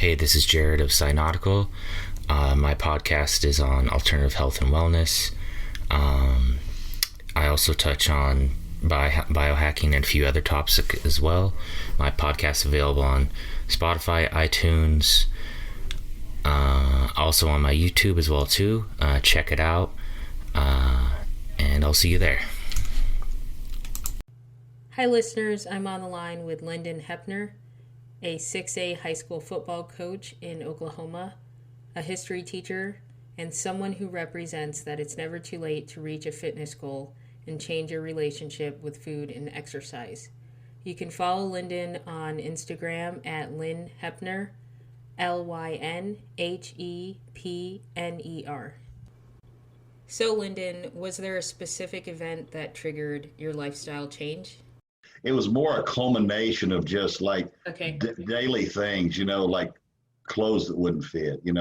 Hey, this is Jared of Cynautical. My podcast is on alternative health and wellness. I also touch on biohacking and a few other topics as well. My podcast is available on Spotify, iTunes, also on my YouTube as well too. Check it out, and I'll see you there. Hi listeners, I'm on the line with Lyndon Hepner, a 6A high school football coach in Oklahoma, a history teacher, and someone who represents that it's never too late to reach a fitness goal and change your relationship with food and exercise. You can follow Lyndon on Instagram at Lynn Hepner, LynHepner. So Lyndon, was there a specific event that triggered your lifestyle change? It was more a culmination of just like daily things, like clothes that wouldn't fit, and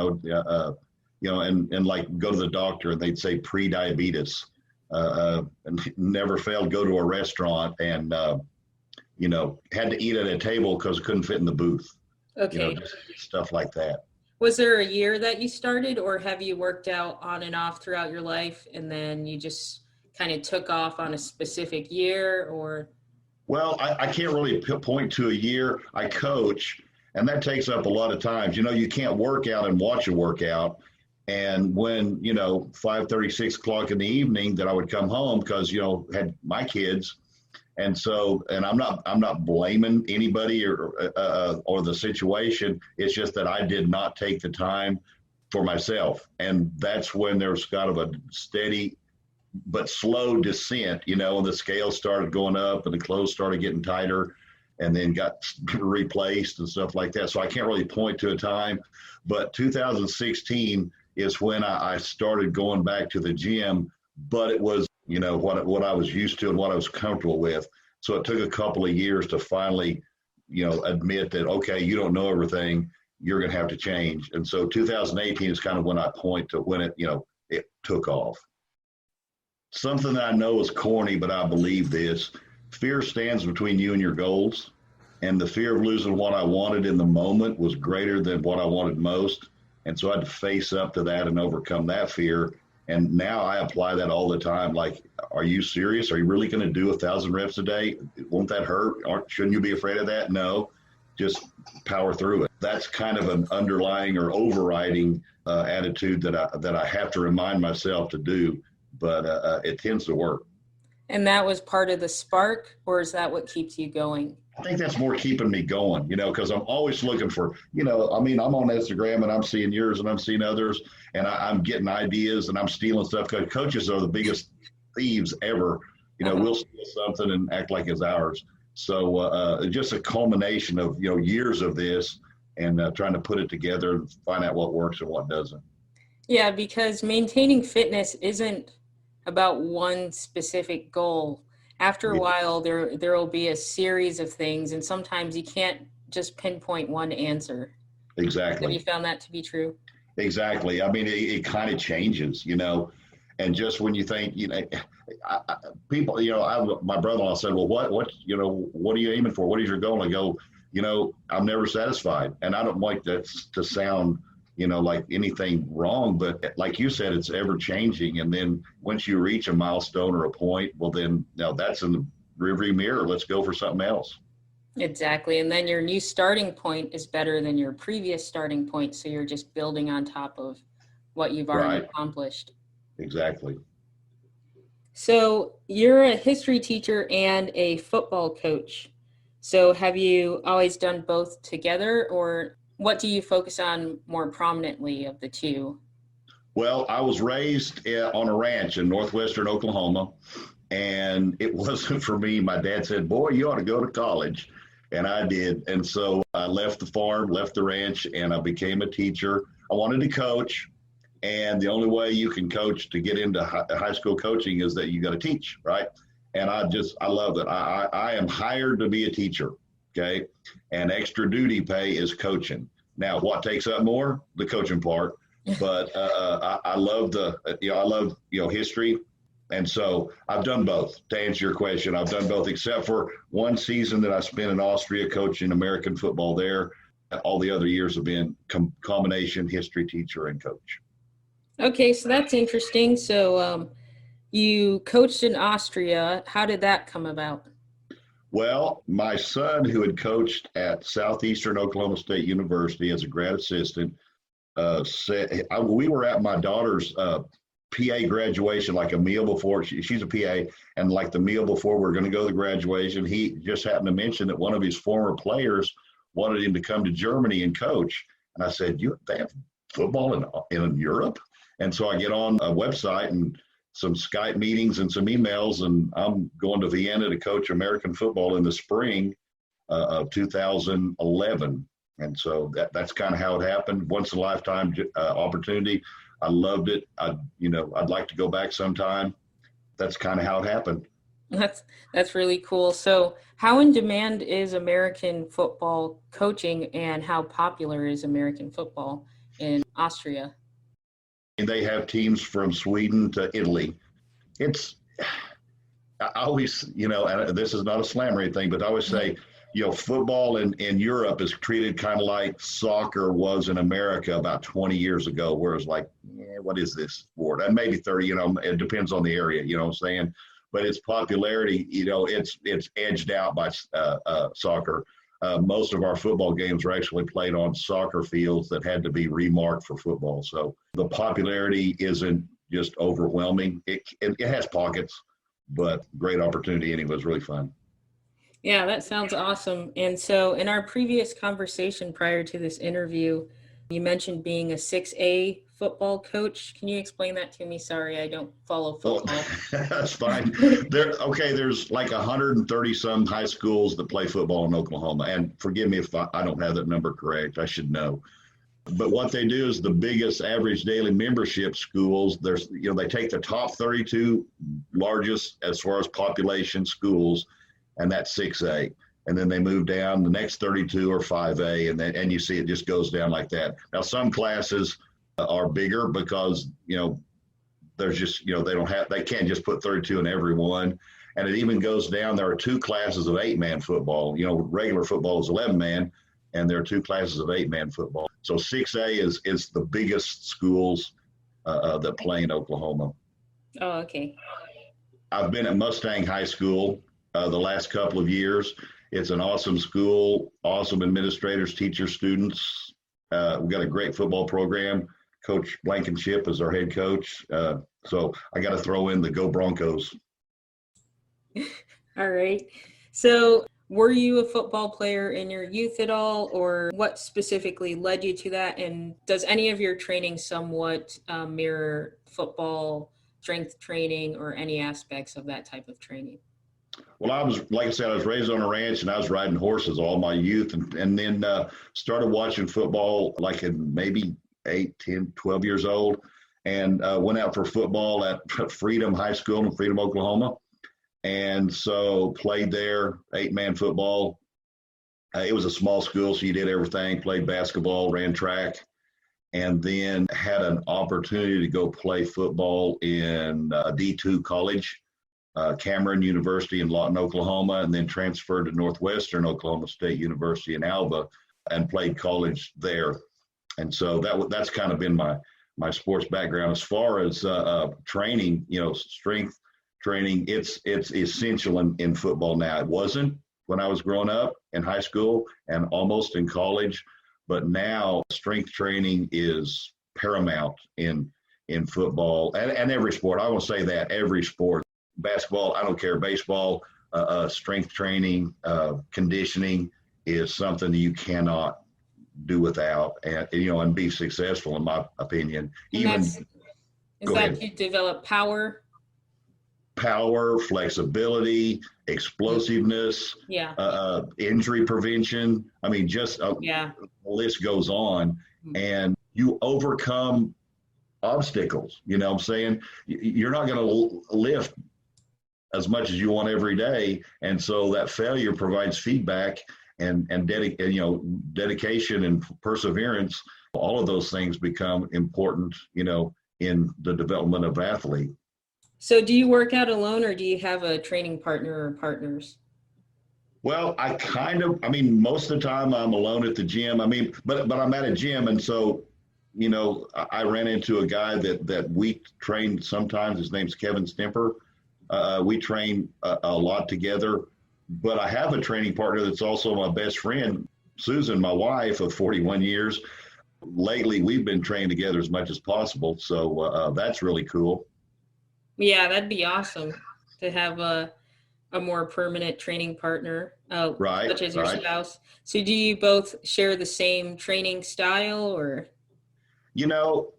like go to the doctor and they'd say pre-diabetes, and never failed, go to a restaurant and, had to eat at a table because it couldn't fit in the booth. Okay. Just stuff like that. Was there a year that you started, or have you worked out on and off throughout your life and then you just kind of took off on a specific year, or? Well, I can't really point to a year. I coach, and that takes up a lot of times. You can't work out and watch a workout. And when, 5:30, 6 o'clock in the evening, that I would come home because, had my kids. And so, and I'm not blaming anybody or the situation. It's just that I did not take the time for myself. And that's when there's kind of a steady but slow descent, and the scales started going up and the clothes started getting tighter and then got replaced and stuff like that. So I can't really point to a time, but 2016 is when I started going back to the gym, but it was, what I was used to and what I was comfortable with. So it took a couple of years to finally, admit that, okay, you don't know everything, you're going to have to change. And so 2018 is kind of when I point to when it took off. Something that I know is corny, but I believe this. Fear stands between you and your goals. And the fear of losing what I wanted in the moment was greater than what I wanted most. And so I had to face up to that and overcome that fear. And now I apply that all the time. Like, are you serious? Are you really going to do 1,000 reps a day? Won't that hurt? Shouldn't you be afraid of that? No, just power through it. That's kind of an underlying or overriding attitude that I have to remind myself to do. But it tends to work. And that was part of the spark, or is that what keeps you going? I think that's more keeping me going, because I'm always looking for, I'm on Instagram and I'm seeing yours and I'm seeing others and I'm getting ideas and I'm stealing stuff. Because coaches are the biggest thieves ever. We'll steal something and act like it's ours. So just a culmination of, years of this and trying to put it together and find out what works and what doesn't. Yeah, because maintaining fitness isn't about one specific goal. After a while, there will be a series of things, and sometimes you can't just pinpoint one answer. Exactly. Have you found that to be true? Exactly. I mean, it kind of changes, and just when you think, people, my brother-in-law said, well, what are you aiming for? What is your goal? And I go, I'm never satisfied. And I don't like that to sound like anything wrong, but like you said, it's ever changing. And then once you reach a milestone or a point, well, then now that's in the rearview mirror. Let's go for something else. Exactly. And then your new starting point is better than your previous starting point. So you're just building on top of what you've already accomplished. Exactly. So you're a history teacher and a football coach. So have you always done both together, or what do you focus on more prominently of the two? Well, I was raised on a ranch in northwestern Oklahoma, and it wasn't for me. My dad said, boy, you ought to go to college. And I did. And so I left the farm, left the ranch, and I became a teacher. I wanted to coach. And the only way you can coach to get into high school coaching is that you got to teach, right? And I love it. I am hired to be a teacher, okay? And extra duty pay is coaching. Now, what takes up more? The coaching part. But I love history. And so I've done both. To answer your question, I've done both, except for one season that I spent in Austria coaching American football there. All the other years have been combination history teacher and coach. Okay, so that's interesting. So you coached in Austria. How did that come about? Well, my son, who had coached at Southeastern Oklahoma State University as a grad assistant, we were at my daughter's PA graduation, like a meal before. She's a PA, and like the meal before we're going to go to the graduation, he just happened to mention that one of his former players wanted him to come to Germany and coach. And I said, they have football in Europe? And so I get on a website and some Skype meetings and some emails, and I'm going to Vienna to coach American football in the spring of 2011. And so that's kind of how it happened. Once in a lifetime opportunity. I loved it. I'd like to go back sometime. That's kind of how it happened. That's really cool. So how in demand is American football coaching, and how popular is American football in Austria? And they have teams from Sweden to Italy. I always, and this is not a slam or anything, but I always say, football in Europe is treated kind of like soccer was in America about 20 years ago, where it's like, what is this sport? And maybe 30, it depends on the area, you know what I'm saying? But its popularity, it's edged out by soccer. Most of our football games were actually played on soccer fields that had to be remarked for football. So the popularity isn't just overwhelming. It has pockets, but great opportunity, and it was really fun. Yeah, that sounds awesome. And so in our previous conversation prior to this interview, you mentioned being a 6A football coach. Can you explain that to me? Sorry, I don't follow football. That's fine. There's like 130 some high schools that play football in Oklahoma. And forgive me if I don't have that number correct. I should know. But what they do is the biggest average daily membership schools, they take the top 32 largest as far as population schools, and that's 6A. And then they move down. The next 32 are 5A, and you see it just goes down like that. Now, some classes are bigger because, there's just, they can't just put 32 in every one. And it even goes down. There are two classes of 8-man football. Regular football is 11-man, and there are two classes of 8-man football. So 6A is the biggest schools that play in Oklahoma. Oh, okay. I've been at Mustang High School the last couple of years. It's an awesome school, awesome administrators, teachers, students. We've got a great football program. Coach Blankenship is our head coach. So I got to throw in the Go Broncos. All right. So were you a football player in your youth at all, or what specifically led you to that? And does any of your training somewhat mirror football strength training or any aspects of that type of training? Well, I was raised on a ranch, and I was riding horses all my youth, and then started watching football like in maybe 8, 10, 12 years old, and went out for football at Freedom High School in Freedom, Oklahoma. And so played there, 8-man football. It was a small school, so you did everything, played basketball, ran track, and then had an opportunity to go play football in D2 college, Cameron University in Lawton, Oklahoma, and then transferred to Northwestern Oklahoma State University in Alba and played college there. And so that's kind of been my sports background. As far as training, strength training, it's essential in football now. It wasn't when I was growing up in high school and almost in college, but now strength training is paramount in football and every sport. I will say that every sport. Basketball, I don't care, baseball, strength training, conditioning is something that you cannot do without, and be successful, in my opinion. Is that to develop power, flexibility, explosiveness, injury prevention. I mean, the list goes on, and you overcome obstacles. You know what I'm saying? You're not going to lift as much as you want every day, and so that failure provides feedback and dedication and perseverance. All of those things become important, in the development of athlete. So do you work out alone, or do you have a training partner or partners? Well, I mean, most of the time I'm alone at the gym. I mean, but I'm at a gym, and so, I ran into a guy that we trained sometimes. His name's Kevin Stemper. We train a lot together, but I have a training partner that's also my best friend, Susan, my wife of 41 years. Lately, we've been training together as much as possible, so that's really cool. Yeah, that'd be awesome to have a more permanent training partner, Right, such as your right. spouse. So do you both share the same training style or?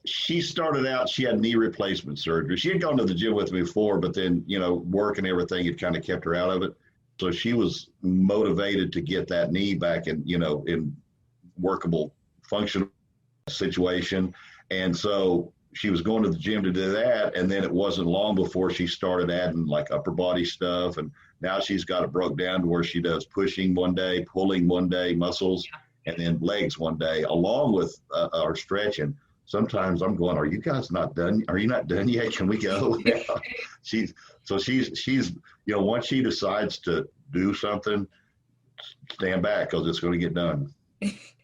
She started out, she had knee replacement surgery. She had gone to the gym with me before, but then, work and everything had kind of kept her out of it. So she was motivated to get that knee back in workable, functional situation. And so she was going to the gym to do that. And then it wasn't long before she started adding like upper body stuff. And now she's got it broke down to where she does pushing one day, pulling one day, muscles, and then legs one day, along with our stretching. Sometimes I'm going, are you guys not done? Are you not done yet? Can we go? she's once she decides to do something, stand back because it's going to get done.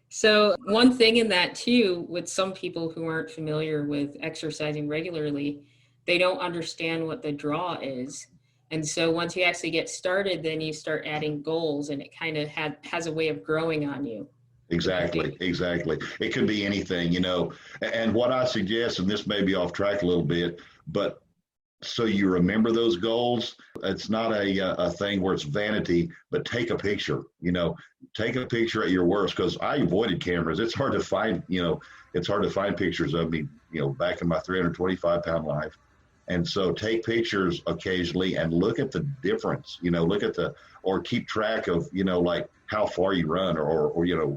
So one thing in that too, with some people who aren't familiar with exercising regularly, they don't understand what the draw is. And so once you actually get started, then you start adding goals and it kind of has a way of growing on you. Exactly. It could be anything, and what I suggest, and this may be off track a little bit, but so you remember those goals. It's not a thing where it's vanity, but take a picture, take a picture at your worst, because I avoided cameras. It's hard to find, pictures of me, back in my 325-pound life. And so take pictures occasionally and look at the difference, or keep track of, like how far you run or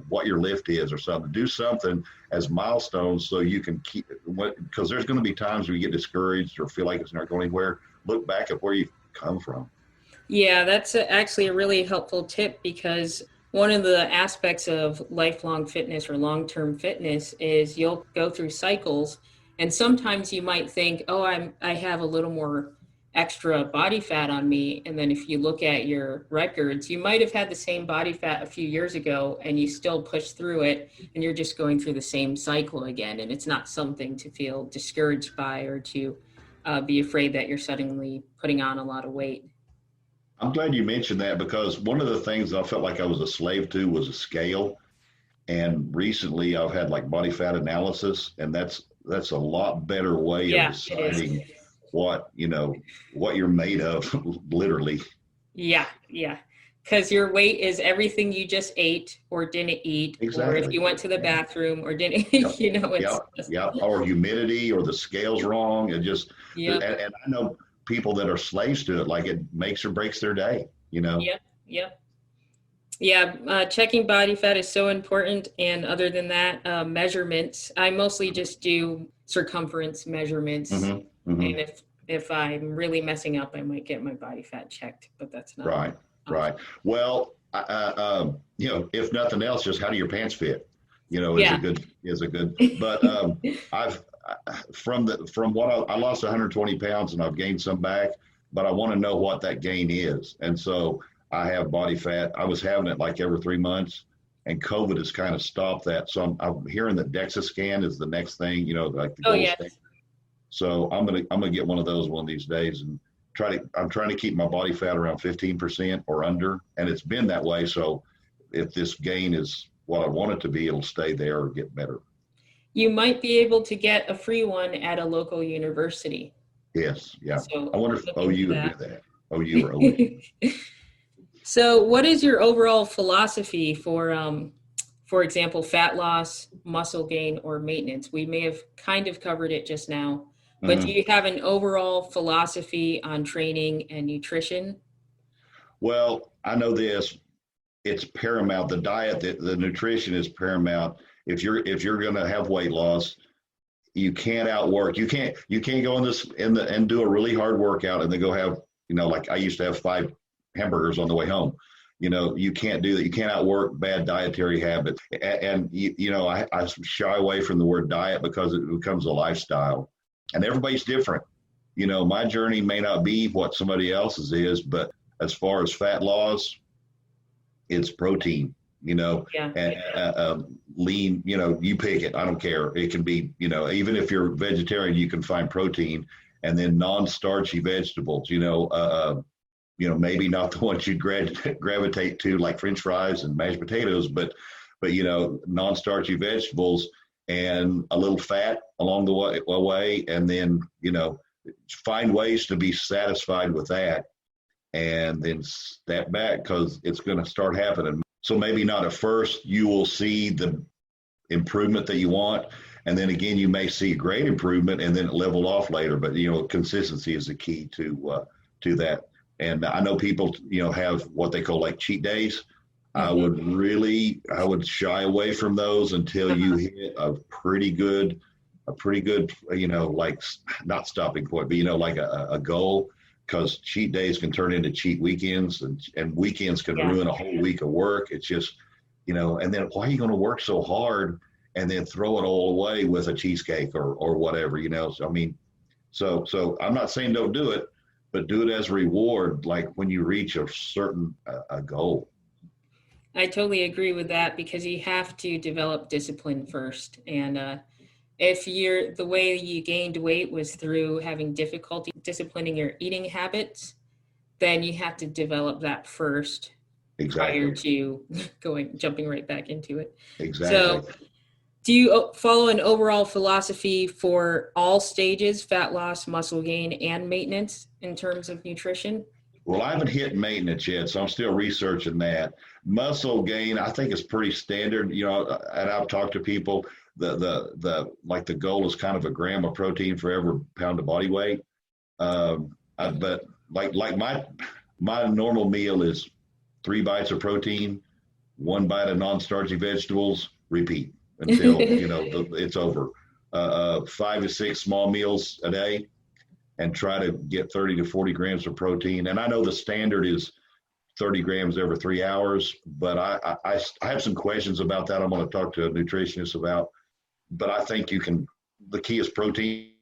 what your lift is or something. Do something as milestones so you can keep, because there's going to be times where you get discouraged or feel like it's not going anywhere. Look back at where you've come from. Yeah, that's actually a really helpful tip, because one of the aspects of lifelong fitness or long-term fitness is you'll go through cycles. And sometimes you might think, oh, I have a little more extra body fat on me. And then if you look at your records, you might have had the same body fat a few years ago and you still push through it and you're just going through the same cycle again. And it's not something to feel discouraged by or to be afraid that you're suddenly putting on a lot of weight. I'm glad you mentioned that, because one of the things I felt like I was a slave to was a scale. And recently I've had like body fat analysis, and that's a lot better way of deciding what you're made of, literally. Yeah. Because your weight is everything you just ate or didn't eat, exactly. Or if you went to the bathroom or didn't, or humidity, or the scale's wrong. And and I know people that are slaves to it, like it makes or breaks their day, Yeah, checking body fat is so important. And other than that, measurements, I mostly just do circumference measurements. Mm-hmm, mm-hmm. And if I'm really messing up, I might get my body fat checked, but that's not right. Well, if nothing else, just how do your pants fit? Is a good. But I've from what I lost 120 pounds and I've gained some back, but I want to know what that gain is, and so I have body fat. I was having it like every 3 months, and COVID has kind of stopped that. So I'm hearing that DEXA scan is the next thing, like the gold thing. So I'm gonna get one of those one of these days and I'm trying to keep my body fat around 15% or under, and it's been that way. So if this gain is what I want it to be, it'll stay there or get better. You might be able to get a free one at a local university. Yes, yeah. So I wonder if OU would do that. OU or OU. So what is your overall philosophy for example, fat loss, muscle gain, or maintenance? We may have kind of covered it just now, but do you have an overall philosophy on training and nutrition? Well, I know this. It's paramount. The diet, the nutrition is paramount. If you're going to have weight loss, you can't outwork. You can't go and do a really hard workout and then go have, like I used to have 5 hamburgers on the way home. You can't do that. You can't outwork bad dietary habits. And I shy away from the word diet because it becomes a lifestyle, and everybody's different. My journey may not be what somebody else's is, but as far as fat loss, it's protein, Yeah. and lean, you pick it. I don't care. It can be, even if you're vegetarian, you can find protein, and then non-starchy vegetables, maybe not the ones you'd gravitate to like French fries and mashed potatoes, but non-starchy vegetables and a little fat along the way, and then find ways to be satisfied with that, and then step back because it's going to start happening. So maybe not at first you will see the improvement that you want, and then again you may see great improvement and then it leveled off later. But consistency is the key to that. And I know people have what they call like cheat days. Mm-hmm. I would shy away from those until you hit a pretty good like not stopping point, but like a goal, because cheat days can turn into cheat weekends, and weekends can ruin a whole week of work. It's just and then why are you going to work so hard and then throw it all away with a cheesecake or whatever, so I mean, so I'm not saying don't do it, but do it as a reward, like when you reach a certain a goal. I totally agree with that, because you have to develop discipline first. And if the way you gained weight was through having difficulty disciplining your eating habits, then you have to develop that first. Exactly. Prior to jumping right back into it. Exactly. So do you follow an overall philosophy for all stages, fat loss, muscle gain, and maintenance in terms of nutrition? Well, I haven't hit maintenance yet, so I'm still researching that. Muscle gain, I think, is pretty standard. And I've talked to people, the goal is kind of a gram of protein for every pound of body weight. But like my normal meal is 3 bites of protein, 1 bite of non-starchy vegetables, repeat until it's over. 5 to 6 small meals a day, and try to get 30 to 40 grams of protein. And I know the standard is 30 grams every 3 hours, but I have some questions about that I'm going to talk to a nutritionist about. But I think the key is protein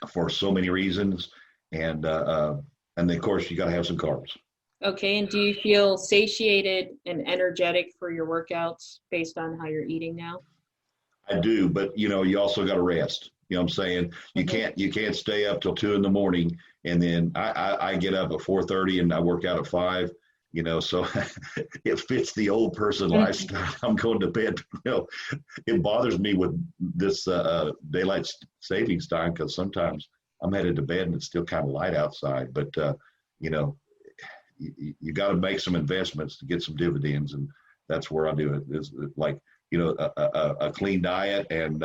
for so many reasons. And then of course you got to have some carbs. Okay. And do you feel satiated and energetic for your workouts based on how you're eating now? I do, but you also got to rest. You know what I'm saying? You can't stay up till 2 a.m. and then I get up at 4:30 and I work out at 5. So it fits the old person lifestyle. I'm going to bed. It bothers me with this daylight savings time, because sometimes I'm headed to bed and it's still kind of light outside. But you got to make some investments to get some dividends, and that's where I do it. It's like a clean diet and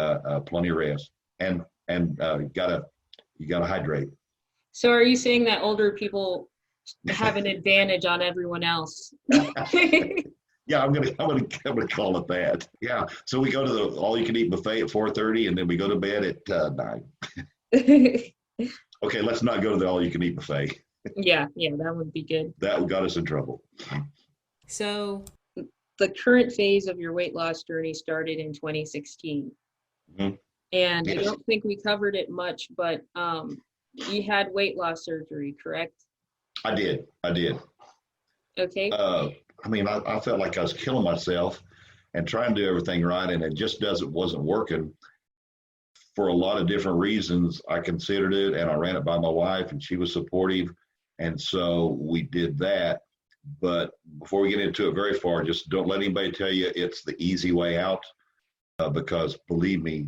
plenty of rest, and you gotta hydrate. So are you saying that older people have an advantage on everyone else? Yeah, I'm gonna call it that. Yeah. So we go to the all-you-can-eat buffet at 4:30, and then we go to bed at 9. Okay, let's not go to the all-you-can-eat buffet. Yeah, that would be good. That got us in trouble. So the current phase of your weight loss journey started in 2016. Mm-hmm. And yes. I don't think we covered it much, but you had weight loss surgery, correct? I did. Okay. I felt like I was killing myself and trying to do everything right, and it just wasn't working for a lot of different reasons. I considered it, and I ran it by my wife, and she was supportive, and so we did that. But before we get into it very far, just don't let anybody tell you it's the easy way out, because believe me,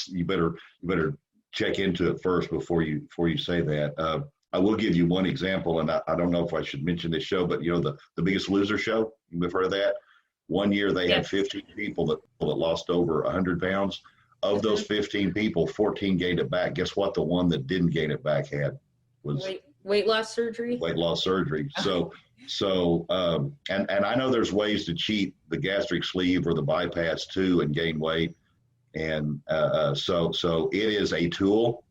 you better check into it first before you say that. I will give you one example, and I don't know if I should mention this show, but the Biggest Loser show, you've heard of that? One year they had 15 people that lost over 100 pounds. Of those 15 people, 14 gained it back. Guess what? The one that didn't gain it back had was weight loss surgery. Weight loss surgery. So and I know there's ways to cheat the gastric sleeve or the bypass too and gain weight, and so it is a tool.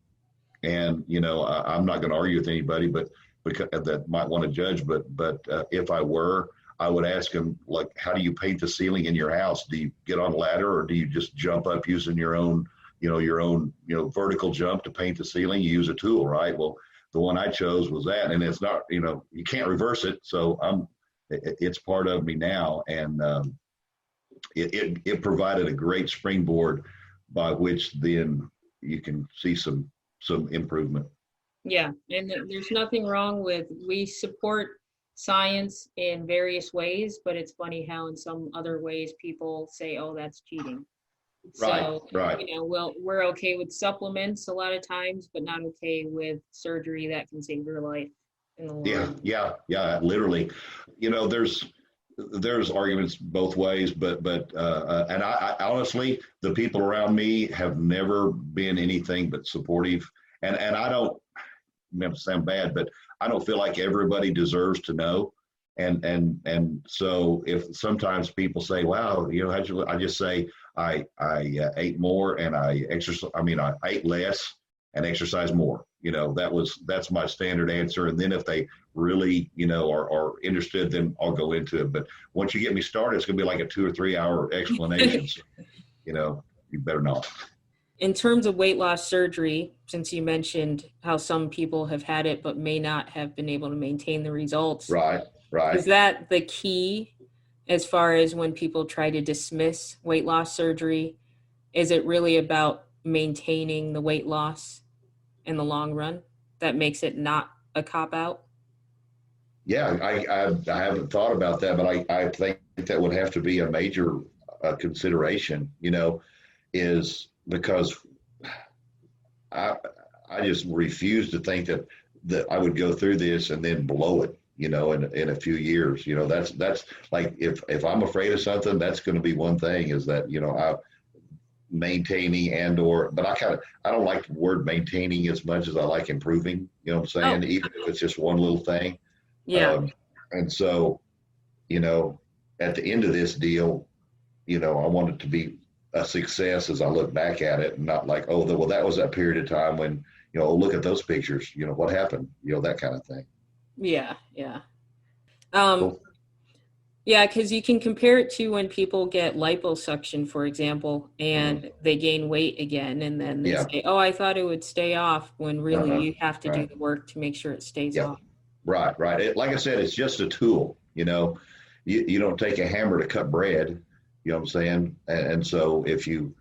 And I'm not going to argue with anybody, but because that might want to judge. But if I were, I would ask them, like, how do you paint the ceiling in your house? Do you get on a ladder, or do you just jump up using your own vertical jump to paint the ceiling? You use a tool, right? Well, the one I chose was that, and it's not, you can't reverse it. So it's part of me now. And it provided a great springboard by which then you can see some improvement. Yeah, and there's nothing wrong with, we support science in various ways, but it's funny how in some other ways people say, oh, that's cheating. Right, So, right. well, we're okay with supplements a lot of times, but not okay with surgery that can save your life in the long run. Yeah, literally. There's arguments both ways, but and I honestly, the people around me have never been anything but supportive. And I don't meant to sound bad, but I don't feel like everybody deserves to know. And so if sometimes people say, "Wow, how'd you?" I just say I ate more and I exercise. I mean, I ate less and exercise more. That's my standard answer. And then if they really are interested, then I'll go into it. But once you get me started, it's gonna be like a 2 or 3 hour explanation. So, you better not. In terms of weight loss surgery, since you mentioned how some people have had it but may not have been able to maintain the results, Right. is that the key as far as when people try to dismiss weight loss surgery? Is it really about maintaining the weight loss in the long run that makes it not a cop-out? Yeah, I haven't thought about that, but I think that would have to be a major consideration, is because I just refuse to think that I would go through this and then blow it, in a few years. That's like, if I'm afraid of something, that's going to be one thing, is that, I maintaining but I don't like the word maintaining as much as I like improving, what I'm saying? Even if it's just one little thing. Yeah. And so, at the end of this deal, I want it to be a success as I look back at it, and not like, oh, well, that was that period of time when, look at those pictures, what happened, that kind of thing. Yeah. Cool. Yeah, because you can compare it to when people get liposuction, for example, and they gain weight again, and then they say, oh, I thought it would stay off, when really you have to do the work to make sure it stays off. Right. Like I said, it's just a tool. You don't take a hammer to cut bread. You know what I'm saying? And so if you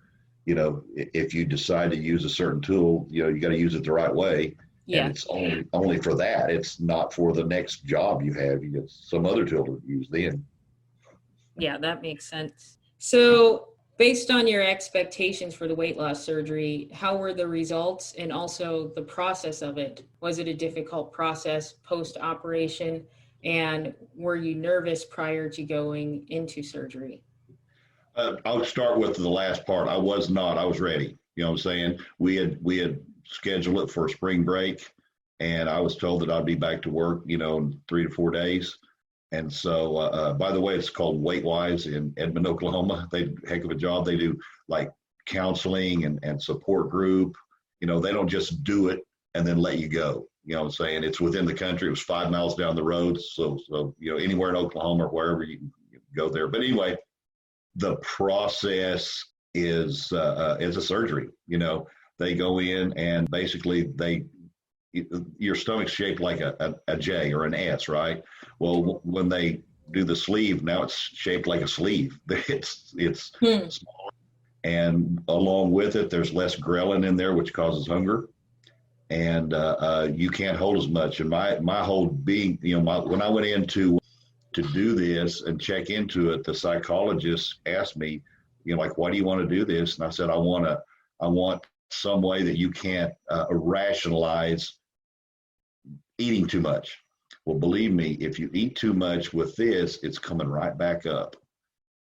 decide to use a certain tool, you got to use it the right way. Yeah. And it's only for that. It's not for the next job you have. You get some other tool to use then. Yeah, that makes sense. So based on your expectations for the weight loss surgery, how were the results and also the process of it? Was it a difficult process post-operation? And were you nervous prior to going into surgery? I'll start with the last part. I was not. I was ready. You know what I'm saying? We had scheduled it for spring break, and I was told that I'd be back to work, in 3 to 4 days. And so, by the way, it's called Weight Wise in Edmond, Oklahoma. They do a heck of a job. They do like counseling and support group. They don't just do it and then let you go. You know what I'm saying? It's within the country. It was 5 miles down the road. So anywhere in Oklahoma or wherever you can go there. But anyway, the process is a surgery. They go in and basically your stomach's shaped like a J or an S, right? Well, when they do the sleeve, now it's shaped like a sleeve. It's smaller, and along with it, there's less ghrelin in there, which causes hunger, and you can't hold as much. And my whole being, when I went in to do this and check into it, the psychologist asked me, like, why do you want to do this? And I said, I want some way that you can't rationalize eating too much. Well, believe me, if you eat too much with this, it's coming right back up.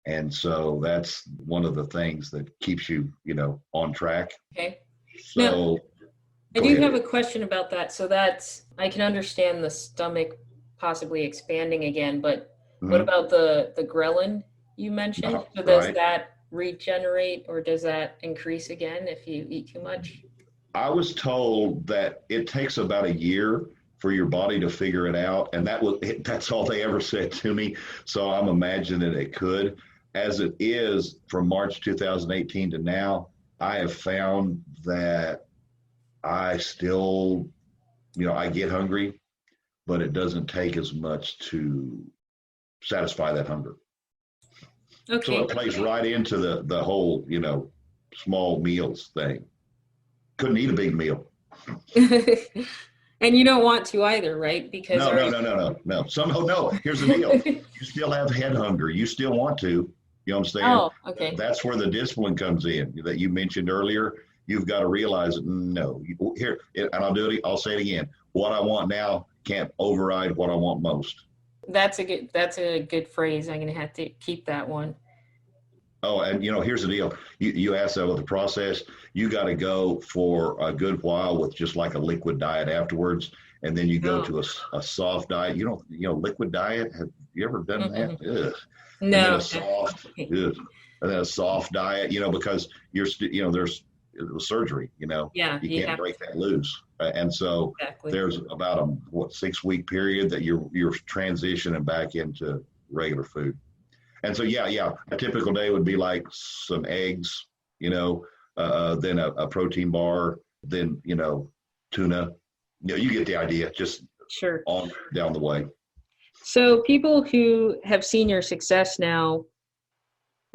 And so that's one of the things that keeps you, on track. Okay. So now, I do have a question about that. So I can understand the stomach possibly expanding again, but what about the ghrelin you mentioned? So does that regenerate, or does that increase again if you eat too much? I was told that it takes about a year for your body to figure it out, and that's all they ever said to me. So I'm imagining it could. As it is, from March 2018 to now, I have found that I still, I get hungry, but it doesn't take as much to satisfy that hunger. Okay. So it plays right into the whole, small meals thing. Couldn't eat a big meal. And you don't want to either, right? Because No. No. Here's the deal. You still have head hunger. You still want to. You know what I'm saying? Oh, okay. That's where the discipline comes in that you mentioned earlier. You've got to realize that here, and I'll say it again. What I want now can't override what I want most. That's a good phrase. I'm going to have to keep that one. Oh, and here's the deal. You asked that with the process. You got to go for a good while with just like a liquid diet afterwards, and then you go to a soft diet. Liquid diet. Have you ever done that? Ugh. No. And then a soft, and then a soft diet. Because you're there's surgery. Yeah. You can't break that loose, and so Exactly. there's about a 6-week period that you're transitioning back into regular food. And so, a typical day would be like some eggs, then a protein bar, then, tuna. You get the idea, just Sure. on down the way. So people who have seen your success now,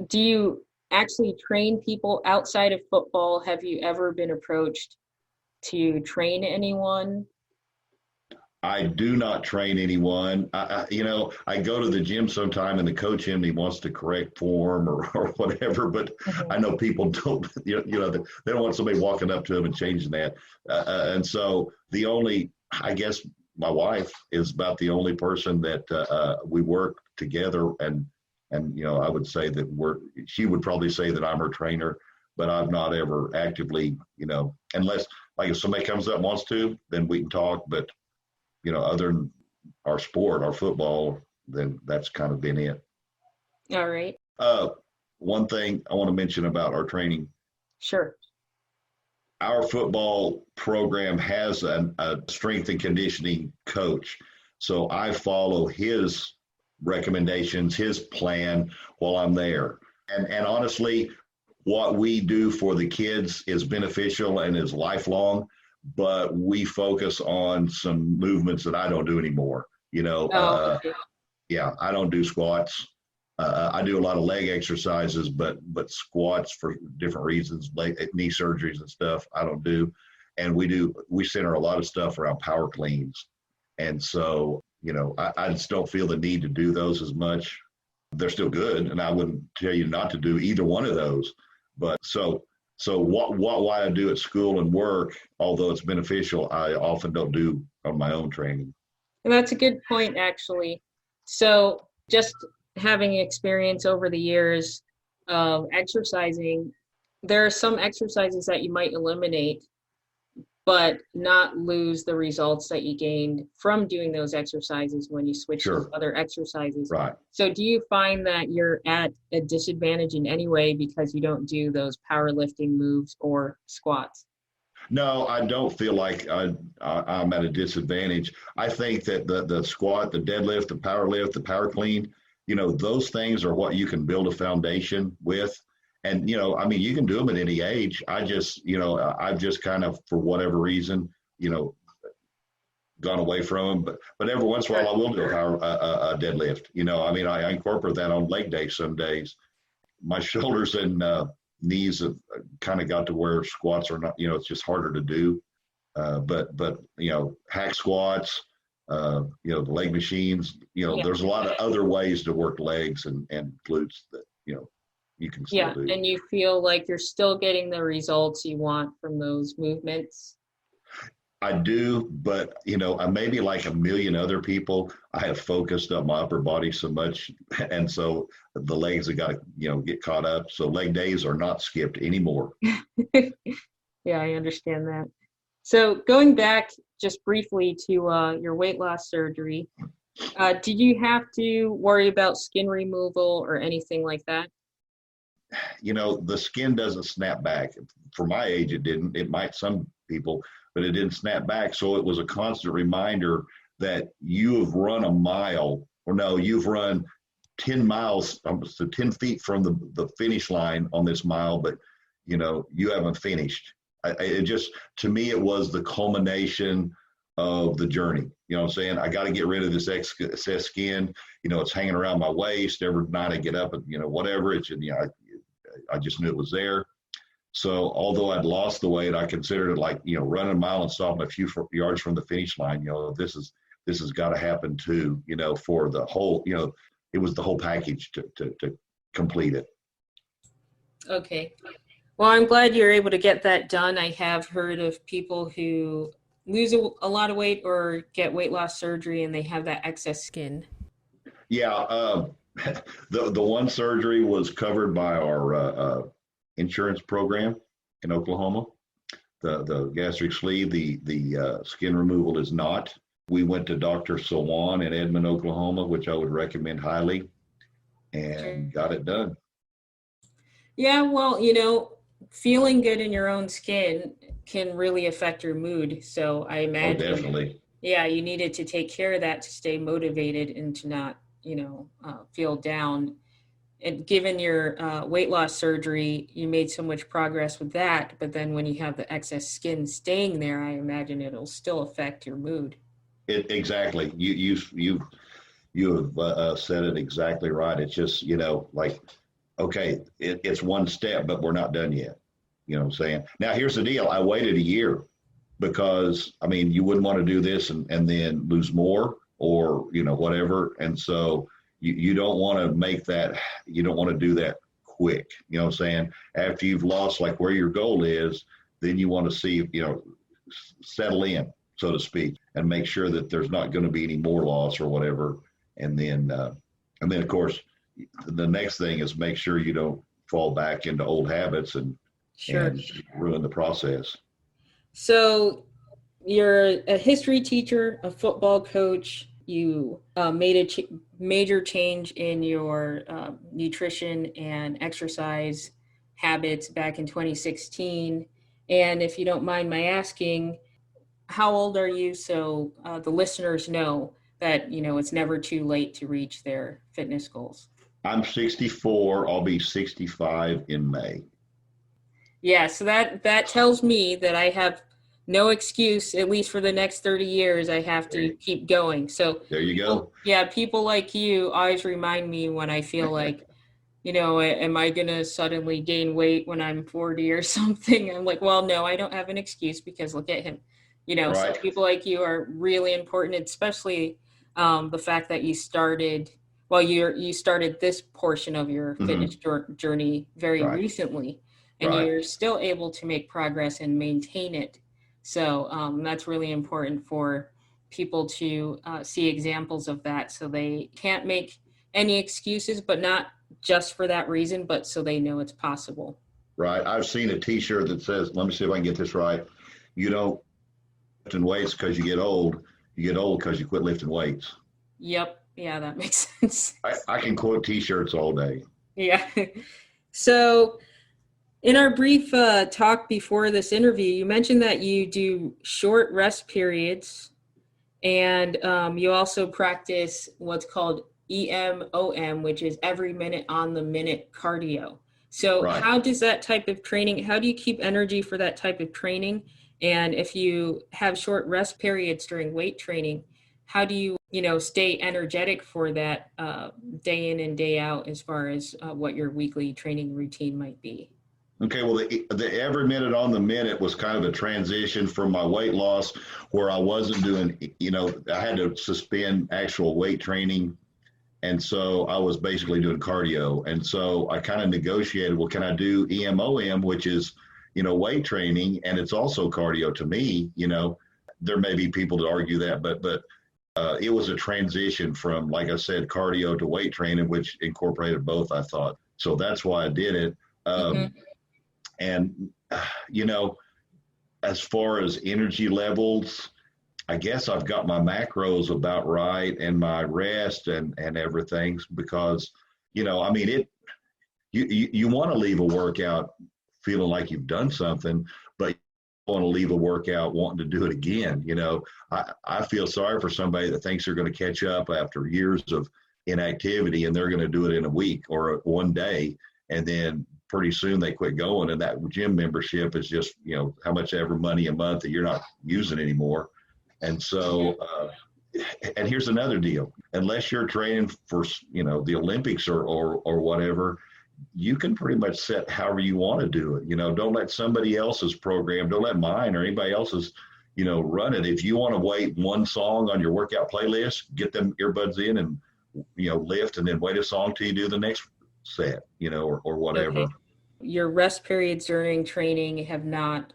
do you actually train people outside of football? Have you ever been approached to train anyone? I do not train anyone. I go to the gym sometime and the coach in me wants to correct form or whatever, but I know people don't, they don't want somebody walking up to them and changing that. And so I guess my wife is about the only person that we work together. And I would say that she would probably say that I'm her trainer, but I've not ever actively, unless like if somebody comes up and wants to, then we can talk. But other than our sport, our football, then that's kind of been it. All right. One thing I want to mention about our training. Sure. Our football program has a strength and conditioning coach. So I follow his recommendations, his plan while I'm there. And honestly, what we do for the kids is beneficial and is lifelong. But we focus on some movements that I don't do anymore. Okay. I don't do squats. I do a lot of leg exercises, but squats for different reasons, knee surgeries and stuff, I don't do. And we center a lot of stuff around power cleans. And so, I just don't feel the need to do those as much. They're still good, and I wouldn't tell you not to do either one of those. But so what I do at school and work, although it's beneficial, I often don't do on my own training. And that's a good point, actually. So just having experience over the years of exercising, there are some exercises that you might eliminate, but not lose the results that you gained from doing those exercises when you switch to other exercises. Right. So do you find that you're at a disadvantage in any way because you don't do those powerlifting moves or squats? No, I don't feel like I'm at a disadvantage. I think that the squat, the deadlift, the power lift, the power clean, those things are what you can build a foundation with. And, you can do them at any age. I just, I've just kind of, for whatever reason, gone away from them. But every once in a while I will do a deadlift. I incorporate that on leg day some days. My shoulders and knees have kind of got to where squats are not, it's just harder to do. But hack squats, the leg machines, there's a lot of other ways to work legs and glutes that, you can still do. And you feel like you're still getting the results you want from those movements? I do, but maybe like a million other people, I have focused on my upper body so much, and so the legs have got to get caught up. So leg days are not skipped anymore. Yeah, I understand that. So going back just briefly to your weight loss surgery, did you have to worry about skin removal or anything like that? The skin doesn't snap back. For my age, it didn't. It might some people, but it didn't snap back. So it was a constant reminder that you have run a mile, or no, you've run 10 miles, so 10 feet from the finish line on this mile, but you haven't finished. It just, to me, it was the culmination of the journey. You know what I'm saying? I got to get rid of this excess skin. You know, it's hanging around my waist. Every night I get up and, you know, whatever. It's, you know, I just knew it was there. So although I'd lost the weight, I considered it like, you know, running a mile and stopping a few yards from the finish line. You know, this has got to happen too, you know, for the whole, you know, it was the whole package to complete it. Okay. Well, I'm glad you're able to get that done. I have heard of people who lose a lot of weight or get weight loss surgery and they have that excess skin. Yeah. The one surgery was covered by our insurance program in Oklahoma. The gastric sleeve, the skin removal is not. We went to Dr. Sawan in Edmond, Oklahoma, which I would recommend highly, and got it done. Yeah, well, you know, feeling good in your own skin can really affect your mood. So I imagine, definitely. Yeah, you needed to take care of that to stay motivated and to not, you know, feel down. And given your weight loss surgery, you made so much progress with that. But then when you have the excess skin staying there, I imagine it'll still affect your mood. Exactly. You have said it exactly right. It's just, you know, like, okay, it's one step, but we're not done yet. You know what I'm saying? Now, here's the deal. I waited a year because, I mean, you wouldn't want to do this and then lose more or, you know, whatever. And so you don't want to make that, you don't want to do that quick. You know what I'm saying? After you've lost like where your goal is, then you want to see, you know, settle in, so to speak, and make sure that there's not going to be any more loss or whatever. And then of course, the next thing is make sure you don't fall back into old habits and ruin the process. So you're a history teacher, a football coach. You made a major change in your nutrition and exercise habits back in 2016. And if you don't mind my asking, how old are you? So the listeners know that, you know, it's never too late to reach their fitness goals. I'm 64. I'll be 65 in May. Yeah, so that tells me that I have no excuse, at least for the next 30 years. I have to keep going. So there you go. Yeah, people like you always remind me when I feel like, you know, am I going to suddenly gain weight when I'm 40 or something? I'm like, well, no, I don't have an excuse because look at him. You know, right. So people like you are really important, especially the fact that you started, well, you started this portion of your fitness journey very recently, and you're still able to make progress and maintain it. So that's really important for people to see examples of that, so they can't make any excuses, but not just for that reason, but so they know it's possible. Right. I've seen a T-shirt that says, let me see if I can get this right. You don't lifting weights because you get old. You get old because you quit lifting weights. Yep. Yeah, that makes sense. I can quote T-shirts all day. Yeah. So in our brief talk before this interview, you mentioned that you do short rest periods, and you also practice what's called EMOM, which is every minute on the minute cardio. So how does that type of training, how do you keep energy for that type of training? And if you have short rest periods during weight training, how do you, stay energetic for that day in and day out as far as what your weekly training routine might be? Okay, well, the every minute on the minute was kind of a transition from my weight loss where I wasn't doing, I had to suspend actual weight training. And so I was basically doing cardio. And so I kind of negotiated, well, can I do EMOM, which is, weight training, and it's also cardio to me. There may be people that argue that, but it was a transition from, like I said, cardio to weight training, which incorporated both, I thought. So that's why I did it. And, as far as energy levels, I guess I've got my macros about right and my rest and everything, because, you want to leave a workout feeling like you've done something, but you want to leave a workout wanting to do it again. I feel sorry for somebody that thinks they're going to catch up after years of inactivity and they're going to do it in a week or one day. And then pretty soon they quit going, and that gym membership is just, how much ever money a month that you're not using anymore. And so, and here's another deal. Unless you're training for, the Olympics or whatever, you can pretty much set however you want to do it. Don't let somebody else's program, don't let mine or anybody else's, run it. If you want to wait one song on your workout playlist, get them earbuds in and, lift, and then wait a song till you do the next set, or whatever. Okay. Your rest periods during training have not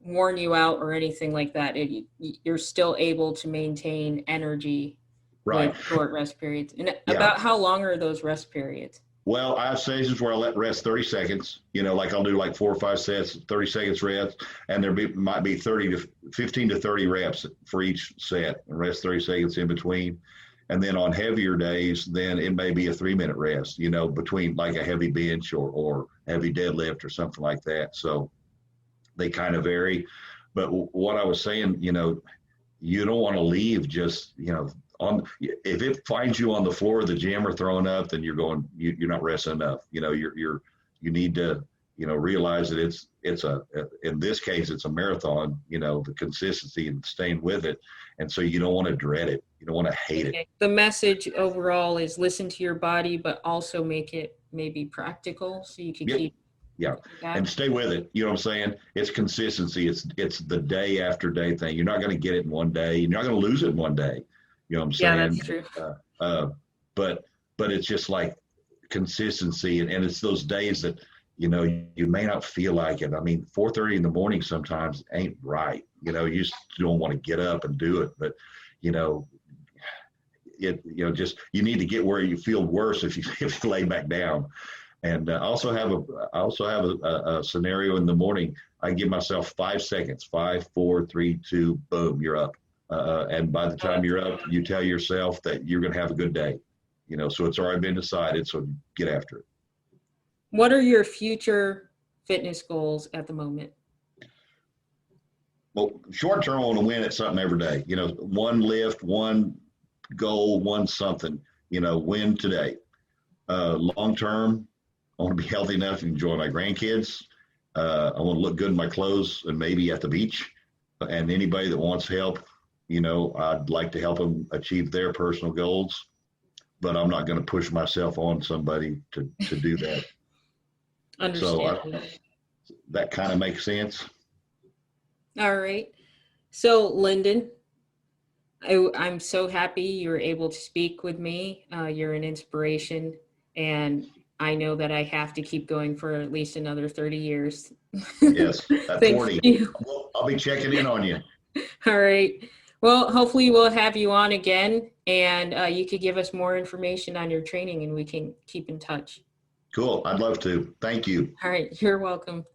worn you out or anything like that. You're still able to maintain energy Right. with short rest periods. And Yeah. about how long are those rest periods? Well, I have stations where I let rest 30 seconds, like I'll do like 4 or 5 sets, 30 seconds rest, and might be 15 to 30 reps for each set, and rest 30 seconds in between. And then on heavier days, then it may be a 3-minute rest, between like a heavy bench or heavy deadlift or something like that. So they kind of vary. But what I was saying, you don't want to leave just, if it finds you on the floor of the gym or throwing up, then you're not resting enough. You need to, realize that in this case, it's a marathon, the consistency and staying with it. And so you don't want to dread it. You don't want to hate it. The message overall is listen to your body, but also make it maybe practical so you can keep. Yeah. And stay with it. You know what I'm saying? It's consistency. It's the day after day thing. You're not going to get it in one day. You're not going to lose it in one day. You know what I'm saying? Yeah, that's true. But it's just like consistency. And it's those days that, you may not feel like it. I mean, 4:30 in the morning sometimes ain't right. You just don't want to get up and do it. But, just you need to get where you feel worse if you lay back down. And I also have a scenario in the morning. I give myself 5 seconds, 5, 4, 3, 2, boom, you're up. And by the time you're up, you tell yourself that you're going to have a good day, so it's already been decided. So get after it. What are your future fitness goals at the moment? Well, short term, I want to win at something every day. One lift, one goal, one something, win today. Long term, I want to be healthy enough to enjoy my grandkids. I want to look good in my clothes and maybe at the beach. And anybody that wants help, I'd like to help them achieve their personal goals, but I'm not going to push myself on somebody to do that. Understand. So that kind of makes sense. All right. So Lyndon, I'm so happy you were able to speak with me. You're an inspiration, and I know that I have to keep going for at least another 30 years. Yes, at 40. You. Well, I'll be checking in on you. All right. Well, hopefully we'll have you on again, and you could give us more information on your training, and we can keep in touch. Cool. I'd love to. Thank you. All right. You're welcome.